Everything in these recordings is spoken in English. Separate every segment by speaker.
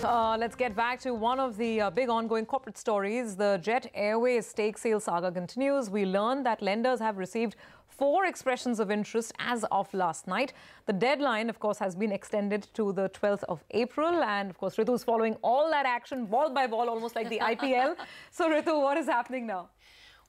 Speaker 1: Let's get back to one of the big ongoing corporate stories. The Jet Airways stake sale saga continues. We learned that lenders have received 4 expressions of interest as of last night. The deadline, of course, has been extended to the 12th of April. And, of course, Ritu is following all that action, ball by ball, almost like the IPL. So, Ritu, what is happening now?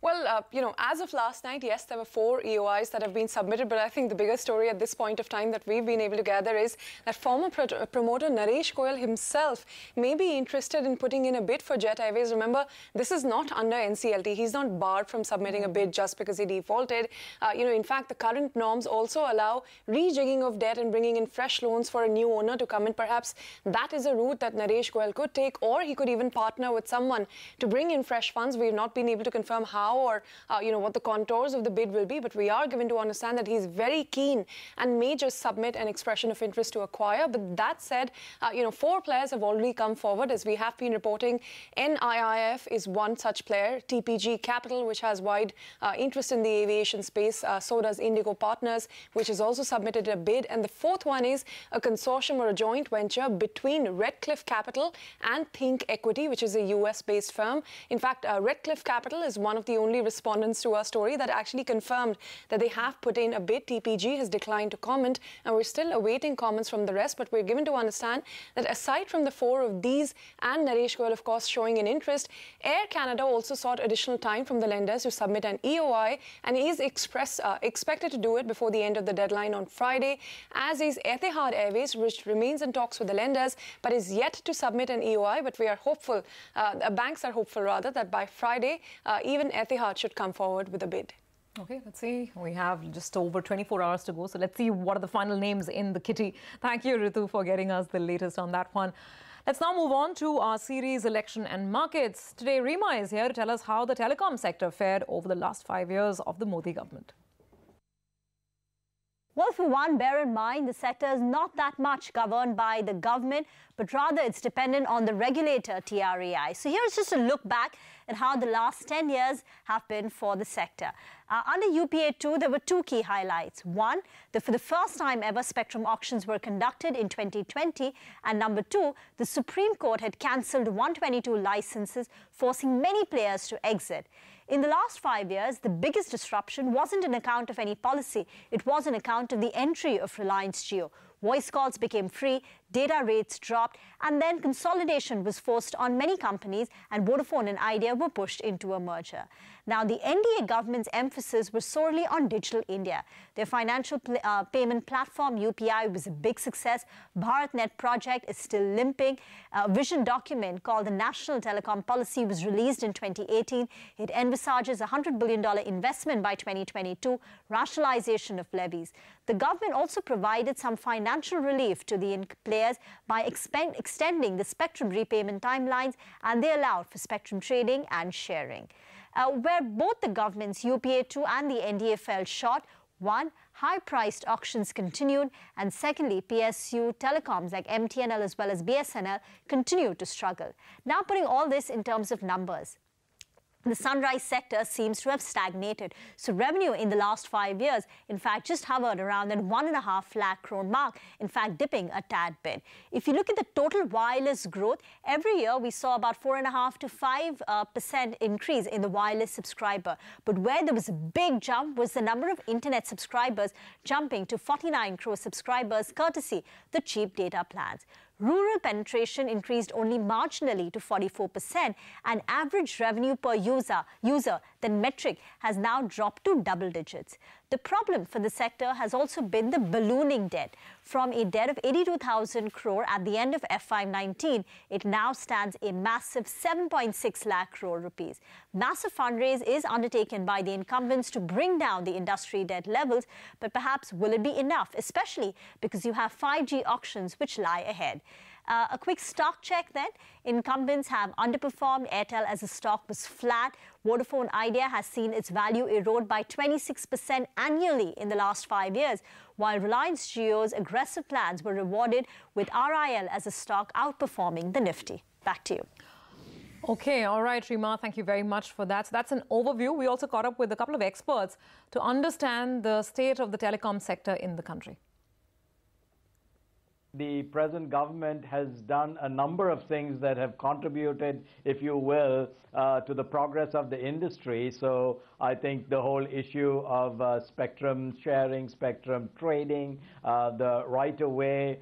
Speaker 2: Well, as of last night, yes, there were 4 EOIs that have been submitted. But I think the biggest story at this point of time that we've been able to gather is that former promoter Naresh Goyal himself may be interested in putting in a bid for Jet Airways. Remember, this is not under NCLT. He's not barred from submitting a bid just because he defaulted. In fact, the current norms also allow rejigging of debt and bringing in fresh loans for a new owner to come in. Perhaps that is a route that Naresh Goyal could take, or he could even partner with someone to bring in fresh funds. We've not been able to confirm how or what the contours of the bid will be, but we are given to understand that he's very keen and may just submit an expression of interest to acquire. But that said, 4 players have already come forward, as we have been reporting. NIIF is one such player, TPG Capital, which has wide interest in the aviation space, so does Indigo Partners, which has also submitted a bid, and the 4th one is a consortium or a joint venture between Redcliffe Capital and Think Equity, which is a US-based firm. In fact, Redcliffe Capital is one of the only respondents to our story that actually confirmed that they have put in a bid. TPG has declined to comment, and we're still awaiting comments from the rest. But we're given to understand that aside from the 4 of these and Naresh Goyal, of course, showing an interest, Air Canada also sought additional time from the lenders to submit an EOI, and is expected to do it before the end of the deadline on Friday, as is Etihad Airways, which remains in talks with the lenders but is yet to submit an EOI. But we are hopeful, banks are hopeful rather, that by Friday, even Etihad should come forward with a bid.
Speaker 1: Okay, let's see. We have just over 24 hours to go. So let's see what are the final names in the kitty. Thank you, Ritu, for getting us the latest on that one. Let's now move on to our series Election and Markets. Today, Rima is here to tell us how the telecom sector fared over the last 5 years of the Modi government.
Speaker 3: Well, for one, bear in mind the sector is not that much governed by the government, but rather it's dependent on the regulator, TRAI. So here's just a look back at how the last 10 years have been for the sector. Under UPA2, there were 2 key highlights. One, that for the first time ever, spectrum auctions were conducted in 2020. And number 2, the Supreme Court had cancelled 122 licenses, forcing many players to exit. In the last 5 years, the biggest disruption wasn't an account of any policy. It was an account of the entry of Reliance Jio. Voice calls became free, data rates dropped, and then consolidation was forced on many companies, and Vodafone and Idea were pushed into a merger. Now, the NDA government's emphasis was sorely on Digital India. Their financial payment platform, UPI, was a big success. BharatNet project is still limping. A vision document called the National Telecom Policy was released in 2018. It envisages a $100 billion investment by 2022, rationalization of levies. The government also provided some financial relief to the players by extending the spectrum repayment timelines, and they allowed for spectrum trading and sharing. Where both the governments, UPA2 and the NDA, fell short, one, high-priced auctions continued, and secondly, PSU telecoms like MTNL as well as BSNL continued to struggle. Now, putting all this in terms of numbers, the sunrise sector seems to have stagnated. So revenue in the last 5 years, in fact, just hovered around that 1.5 lakh crore mark, in fact, dipping a tad bit. If you look at the total wireless growth, every year we saw about 4.5 to 5% increase in the wireless subscriber. But where there was a big jump was the number of internet subscribers jumping to 49 crore subscribers, courtesy the cheap data plans. Rural penetration increased only marginally to 44%, and average revenue per user, that metric, has now dropped to double digits. The problem for the sector has also been the ballooning debt. From a debt of 82,000 crore at the end of FY19, it now stands a massive 7.6 lakh crore rupees. Massive fundraise is undertaken by the incumbents to bring down the industry debt levels, but perhaps will it be enough, especially because you have 5G auctions which lie ahead. A quick stock check then. Incumbents have underperformed. Airtel as a stock was flat. Vodafone Idea has seen its value erode by 26% annually in the last 5 years, while Reliance Jio's aggressive plans were rewarded with RIL as a stock outperforming the Nifty. Back to you.
Speaker 1: Okay, all right, Rima, thank you very much for that. So that's an overview. We also caught up with a couple of experts to understand the state of the telecom sector in the country.
Speaker 4: The present government has done a number of things that have contributed, if you will, to the progress of the industry. So I think the whole issue of spectrum sharing, spectrum trading, the right-of-way,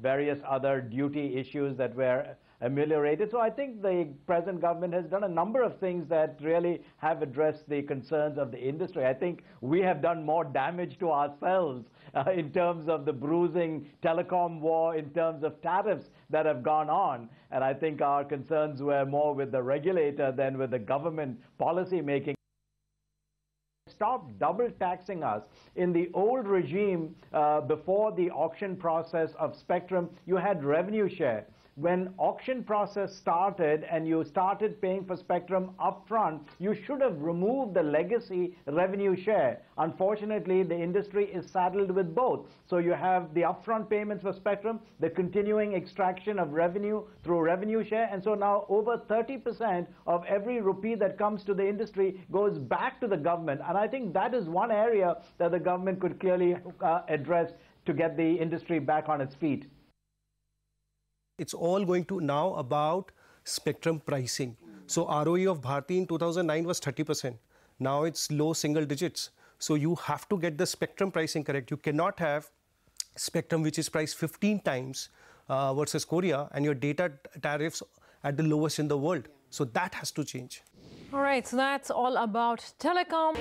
Speaker 4: various other duty issues that were ameliorated. So I think the present government has done a number of things that really have addressed the concerns of the industry. I think we have done more damage to ourselves in terms of the bruising telecom war, in terms of tariffs that have gone on. And I think our concerns were more with the regulator than with the government policy making. Stop double taxing us. In the old regime, before the auction process of spectrum, you had revenue share. When auction process started and you started paying for spectrum upfront, you should have removed the legacy revenue share. Unfortunately, the industry is saddled with both. So you have the upfront payments for spectrum, the continuing extraction of revenue through revenue share, and so now over 30% of every rupee that comes to the industry goes back to the government. And I think that is one area that the government could clearly address to get the industry back on its feet.
Speaker 5: It's all going to now about spectrum pricing. So ROE of Bharti in 2009 was 30%. Now it's low single digits. So you have to get the spectrum pricing correct. You cannot have spectrum which is priced 15 times versus Korea and your data tariffs at the lowest in the world. So that has to change.
Speaker 1: All right, so that's all about telecom.